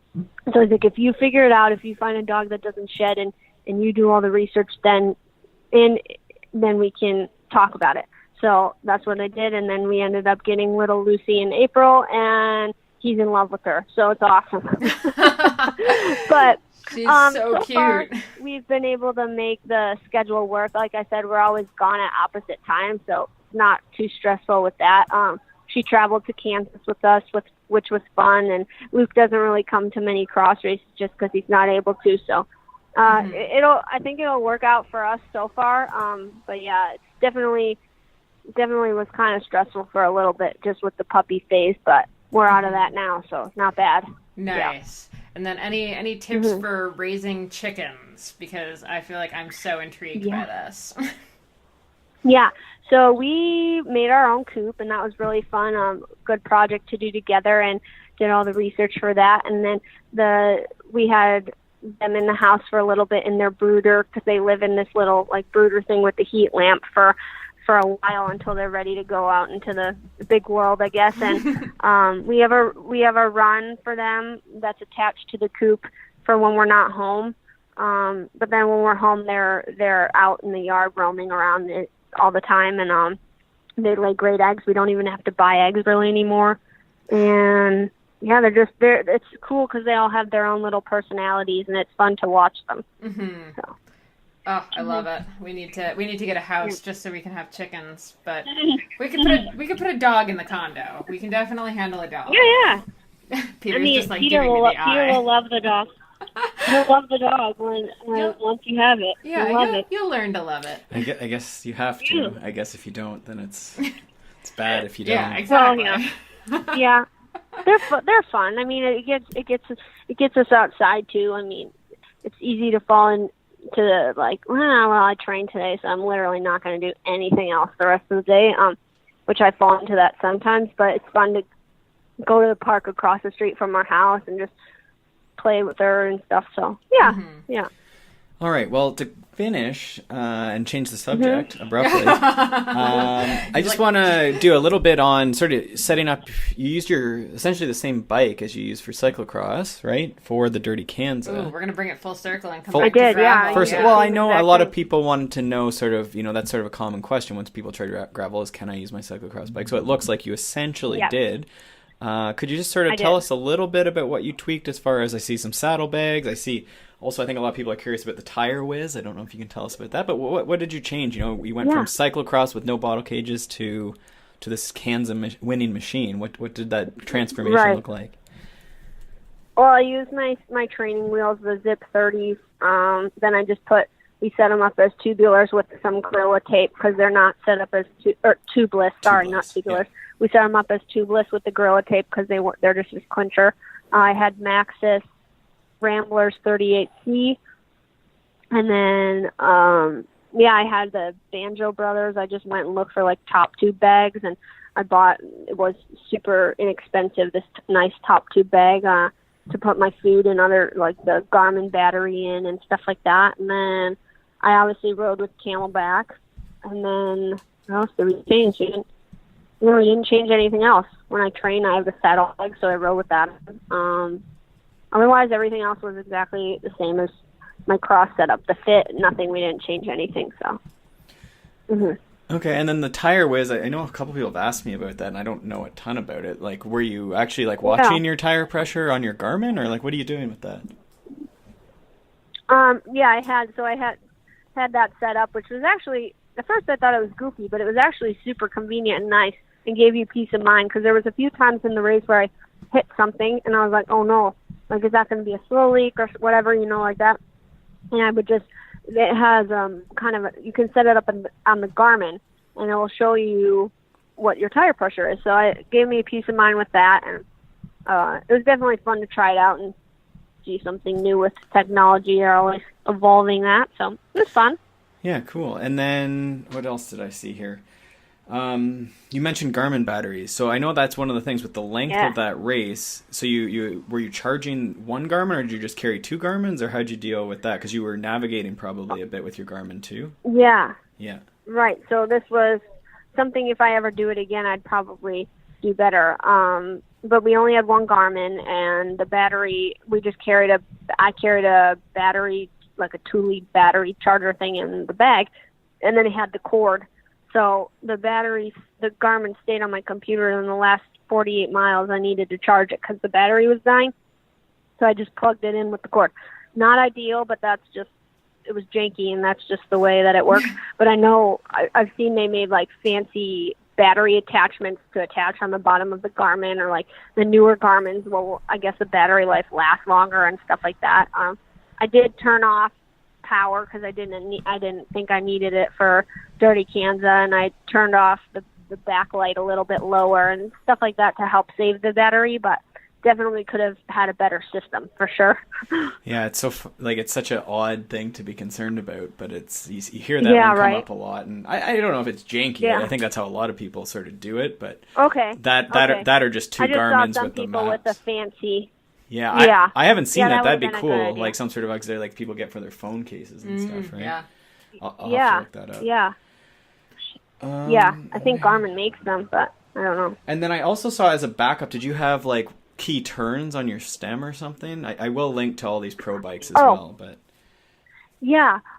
he's like, if you figure it out, if you find a dog that doesn't shed and you do all the research, then we can talk about it. So that's what I did. And then we ended up getting little Lucy in April, and he's in love with her, so it's awesome. But She's so cute. Far, we've been able to make the schedule work. Like I said, we're always gone at opposite times, so it's not too stressful with that. She traveled to Kansas with us, which was fun, and Luke doesn't really come to many cross races just because he's not able to. So I think it'll work out for us so far. But yeah, it's definitely was kind of stressful for a little bit just with the puppy phase, but we're out of that now, so it's not bad. Nice. Yeah. And then any tips for raising chickens? Because I feel like I'm so intrigued by this. Yeah. So we made our own coop, and that was really fun. Good project to do together, and did all the research for that. And then we had them in the house for a little bit in their brooder, because they live in this little like brooder thing with the heat lamp for a while until they're ready to go out into the big world, I guess. And we have a run for them that's attached to the coop for when we're not home. But then when we're home, they're out in the yard roaming around all the time, and they lay great eggs. We don't even have to buy eggs really anymore. And yeah, it's cool because they all have their own little personalities, and it's fun to watch them. So. Oh, I love it. We need to get a house just so we can have chickens, but we could put a dog in the condo. We can definitely handle a dog. Yeah. Peter's just like Peter giving me the eye. Peter will love the dog. He'll love the dog once you have it. Yeah, you'll learn to love it. I guess you have to. Yeah. I guess if you don't, then it's bad if you don't. Yeah, exactly. Well, yeah. They're fun. I mean, it gets us outside too. I mean, it's easy to fall into I trained today, so I'm literally not going to do anything else the rest of the day. Which I fall into that sometimes, but it's fun to go to the park across the street from our house and just play with her and stuff. So yeah. All right. Well, to finish and change the subject abruptly, I just want to do a little bit on sort of setting up. You used essentially the same bike as you used for cyclocross, right? For the Dirty Kanza. Ooh, we're gonna bring it full circle and come back to gravel. Yeah. I know a lot of people wanted to know sort of, that's sort of a common question once people try to gravel is, can I use my cyclocross bike? So it looks like you essentially did. Could you just sort of tell us a little bit about what you tweaked as far as I see some saddlebags? I see also, I think a lot of people are curious about the tire whiz. I don't know if you can tell us about that, but what did you change? We went from cyclocross with no bottle cages to this Kanza winning machine. What did that transformation look like? Well, I used my training wheels, the Zip 30s. Then we set them up as tubulars with some Gorilla Tape because they're not set up as tubeless. Sorry, not tubulars. Yeah. We set them up as tubeless with the Gorilla Tape because they're just a clincher. I had Maxxis Ramblers 38C, and then I had the Banjo Brothers. I just went and looked for like top tube bags, and it was super inexpensive, this nice top tube bag to put my food and other like the Garmin battery in and stuff like that. And then I obviously rode with Camelback, and then what else did we change? We didn't change anything else. When I train, I have the saddlebag, so I rode with that. Otherwise, everything else was exactly the same as my cross setup. The fit, nothing. We didn't change anything. So. Okay, and then the tire whiz. I know a couple people have asked me about that, and I don't know a ton about it. Like, were you actually like watching your tire pressure on your Garmin, or like what are you doing with that? I had that set up, which was actually at first I thought it was goofy, but it was actually super convenient and nice, and gave you peace of mind because there was a few times in the race where I hit something and I was like, oh no. Like, is that going to be a slow leak or whatever, like that? And I would it has you can set it up on the Garmin, and it will show you what your tire pressure is. So it gave me a peace of mind with that, and it was definitely fun to try it out and see something new with technology. They're always evolving that, so it was fun. Yeah, cool. And then what else did I see here? You mentioned Garmin batteries, so I know that's one of the things with the length of that race. So were you charging one Garmin, or did you just carry two Garmins, or how'd you deal with that? Because you were navigating probably a bit with your Garmin too. Yeah. Right. So this was something, if I ever do it again, I'd probably do better. But we only had one Garmin, and the battery, I carried a battery, like a 2-lead battery charger thing in the bag, and then it had the cord. So the Garmin stayed on my computer, and in the last 48 miles I needed to charge it because the battery was dying. So I just plugged it in with the cord. not ideal, but it was janky, and that's just the way that it works. But I know I've seen they made like fancy battery attachments to attach on the bottom of the Garmin, or like the newer Garmins. Well, I guess the battery life lasts longer and stuff like that. I did turn off power because I didn't think I needed it for Dirty Kanza, and I turned off the backlight a little bit lower and stuff like that to help save the battery, but definitely could have had a better system for sure. Yeah, it's so it's such an odd thing to be concerned about, but it's you hear that one come up a lot, and I don't know if it's janky. Yeah. I think that's how a lot of people sort of do it, but that are just two Garmins with the maps. With the fancy. Yeah, I haven't seen that. That'd be cool, like some sort of auxiliary like people get for their phone cases and stuff, right? Yeah. I'll have to look that up. Yeah. I think Garmin makes them, but I don't know. And then I also saw as a backup, did you have like key turns on your stem or something? I will link to all these pro bikes as well, but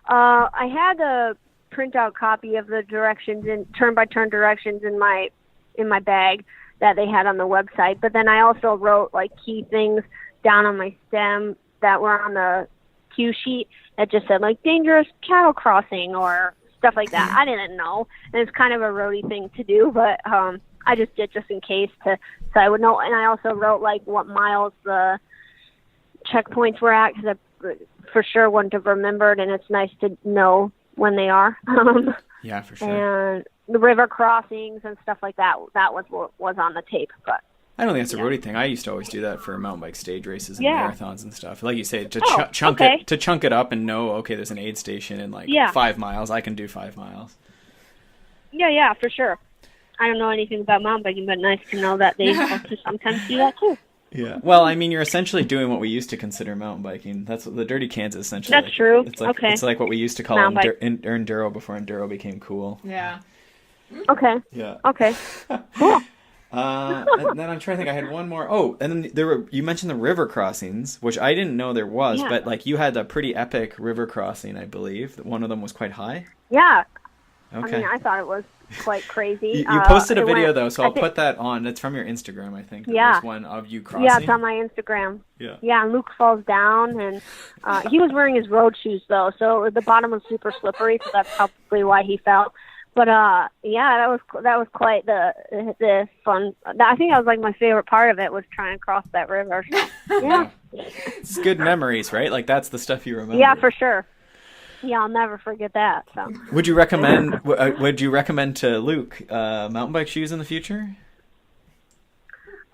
I had a printout copy of the directions and turn-by-turn directions in my bag that they had on the website, but then I also wrote like key things down on my stem that were on the cue sheet that just said like dangerous cattle crossing or stuff like that. I didn't know, and it's kind of a roadie thing to do, but I just did just in case so I would know. And I also wrote like what miles the checkpoints were at because I for sure wouldn't have remembered, and it's nice to know when they are. Yeah, for sure. And the river crossings and stuff like that, that was what was on the tape. But I don't think that's a roadie thing. I used to always do that for mountain bike stage races and marathons and stuff. Like you say, to chunk it up and know, okay, there's an aid station in 5 miles. I can do 5 miles. Yeah, for sure. I don't know anything about mountain biking, but nice to know that they also sometimes do that too. Yeah. Well, I mean, you're essentially doing what we used to consider mountain biking. That's what the Dirty Kanza essentially. That's true. It's like what we used to call enduro before enduro became cool. Yeah. Okay. Yeah. Okay. Cool. And then I'm trying to think. I had one more. Oh, and then you mentioned the river crossings, which I didn't know there was, but like you had a pretty epic river crossing, I believe. One of them was quite high. Yeah. Okay. I mean, I thought it was quite crazy. You posted a video though, so I'll put that on. It's from your Instagram, I think. There's one of you crossing. Yeah, it's on my Instagram. Yeah. Yeah, and Luke falls down, and he was wearing his road shoes though, so the bottom was super slippery, so that's probably why he fell. But that was quite the fun. I think that was like my favorite part of it was trying to cross that river. So, yeah. It's good memories, right? Like that's the stuff you remember. Yeah, for sure. Yeah, I'll never forget that. So. Would you recommend to Luke mountain bike shoes in the future?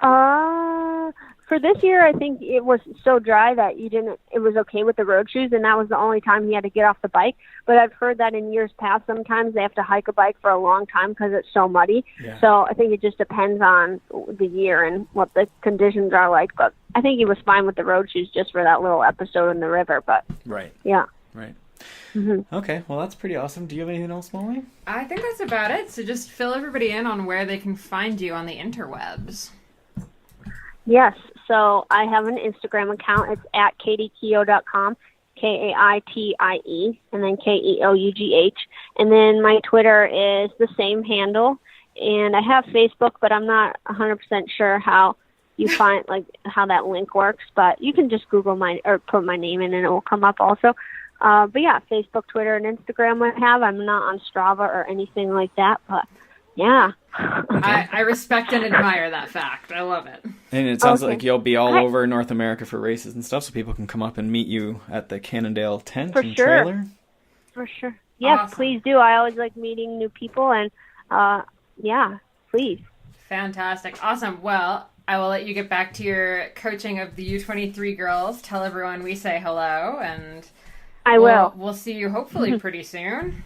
For this year, I think it was so dry that it was okay with the road shoes, and that was the only time he had to get off the bike. But I've heard that in years past, sometimes they have to hike a bike for a long time because it's so muddy. Yeah. So I think it just depends on the year and what the conditions are like. But I think he was fine with the road shoes just for that little episode in the river. But right. Yeah. Right. Mm-hmm. Okay, well that's pretty awesome. Do you have anything else, Molly? I think that's about it. So just fill everybody in on where they can find you on the interwebs. Yes, so I have an Instagram account. It's at KatieKeough.com, K-A-I-T-I-E, and then K-E-O-U-G-H. And then my Twitter is the same handle. And I have Facebook, but I'm not 100% sure how you find, how that link works. But you can just Google put my name in and it will come up also. But yeah, Facebook, Twitter, and Instagram I have. I'm not on Strava or anything like that, but yeah. I respect and admire that fact. I love it. And it sounds like you'll be all over North America for races and stuff, so people can come up and meet you at the Cannondale tent and trailer. For sure. Yes, awesome. Please do. I always like meeting new people, and yeah, please. Fantastic. Awesome. Well, I will let you get back to your coaching of the U23 girls. Tell everyone we say hello, and I will. We'll see you hopefully pretty soon.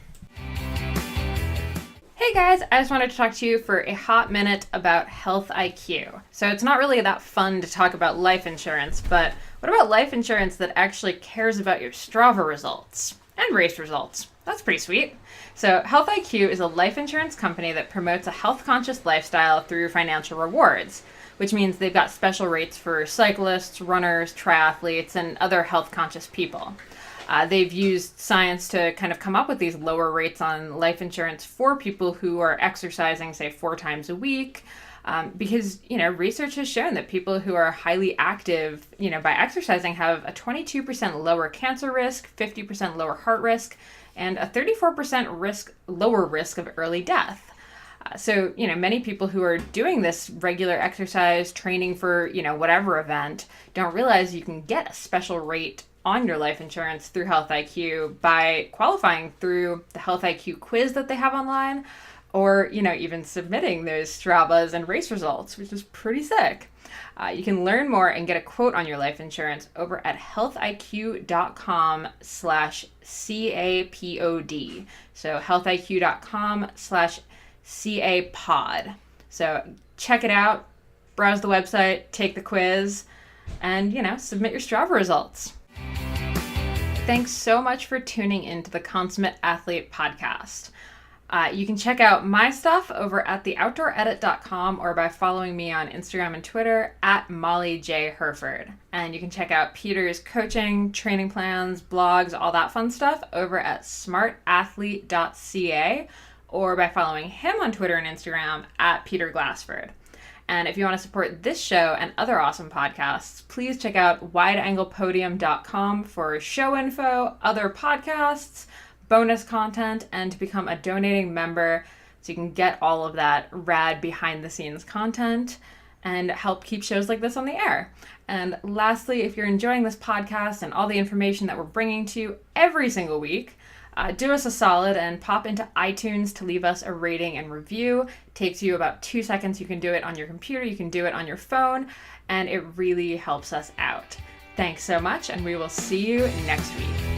Hey guys, I just wanted to talk to you for a hot minute about Health IQ. So it's not really that fun to talk about life insurance, but what about life insurance that actually cares about your Strava results and race results? That's pretty sweet. So Health IQ is a life insurance company that promotes a health-conscious lifestyle through financial rewards, which means they've got special rates for cyclists, runners, triathletes, and other health-conscious people. They've used science to kind of come up with these lower rates on life insurance for people who are exercising, say, 4 times a week, Because, research has shown that people who are highly active, by exercising have a 22% lower cancer risk, 50% lower heart risk, and a 34% lower risk of early death. So, many people who are doing this regular exercise, training for, whatever event, don't realize you can get a special rate on your life insurance through Health IQ by qualifying through the Health IQ quiz that they have online, or, even submitting those Strabas and race results, which is pretty sick. You can learn more and get a quote on your life insurance over at healthiq.com/CAPOD. So healthiq.com/CAPOD. So check it out, browse the website, take the quiz, and, submit your Strava results. Thanks so much for tuning into the Consummate Athlete podcast. You can check out my stuff over at theoutdooredit.com or by following me on Instagram and Twitter at Molly J. Herford. And you can check out Peter's coaching, training plans, blogs, all that fun stuff over at smartathlete.ca or by following him on Twitter and Instagram at Peter Glassford. And if you want to support this show and other awesome podcasts, please check out wideanglepodium.com for show info, other podcasts, bonus content, and to become a donating member so you can get all of that rad behind the scenes content and help keep shows like this on the air. And lastly, if you're enjoying this podcast and all the information that we're bringing to you every single week, do us a solid and pop into iTunes to leave us a rating and review. It takes you about 2 seconds. You can do it on your computer, you can do it on your phone, and it really helps us out. Thanks so much, and we will see you next week.